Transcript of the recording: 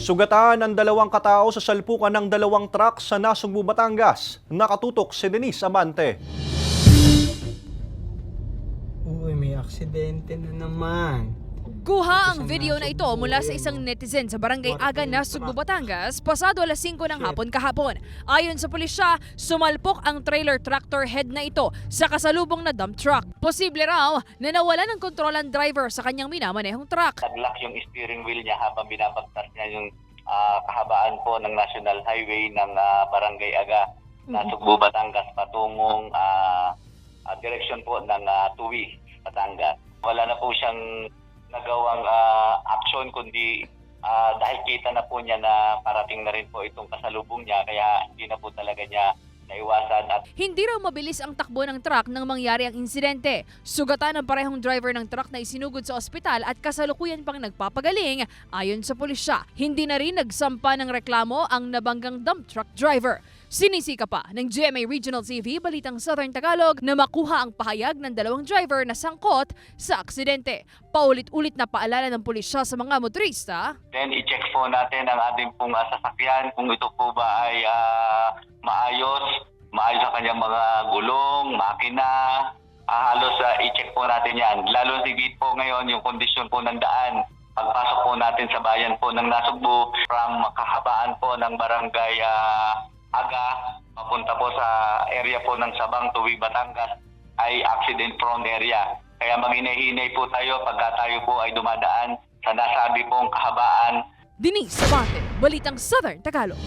Sugatan ang dalawang katao sa salpukan ng dalawang truck sa Nasugbu, Batangas. Nakatutok si Denise Amante. Uy, may aksidente na naman. Kuha ang video na ito mula sa isang netizen sa Barangay Aga, Nasugbu, Batangas, pasado alas 5 ng hapon kahapon. Ayon sa pulisya, sumalpok ang trailer tractor head na ito sa kasalubong na dump truck. Posible raw na nawala ng kontrol ang driver sa kanyang minamanehong truck. Nag-lock yung steering wheel niya habang binabagtas niya yung kahabaan po ng National Highway ng Barangay Aga, Nasugbu, Batangas, patungong direksyon po ng Tuwi, Batangas. Wala na po siyang nagawang action kundi dahil kita na po niya na parating na rin po itong kasalubong niya kaya hindi na po talaga niya naiwasan. At Hindi raw mabilis ang takbo ng truck nang mangyari ang insidente. Sugatan ang parehong driver ng truck na isinugod sa ospital at kasalukuyan pang nagpapagaling ayon sa pulisya. Hindi na rin nagsampa ng reklamo ang nabanggang dump truck driver. Sinisika pa ng GMA Regional TV Balitang Southern Tagalog na makuha ang pahayag ng dalawang driver na sangkot sa aksidente. Paulit-ulit na paalala ng pulisya sa mga motorista. then i-check po natin ang ating pong sasakyan kung ito po ba ay maayos ang kanyang mga gulong, makina. Halos i-check po natin yan. Lalo sigit po ngayon yung kondisyon po ng daan. Pagpasok po natin sa bayan po ng Nasugbu from kahabaan po ng Barangay Aga, papunta po sa area po ng Sabang, Tuwi, Batangas ay accident-prone area. Kaya maghinay-hinay po tayo pagka tayo po ay dumadaan sa nasabi pong kahabaan. Denise Amante, Balitang Southern Tagalog.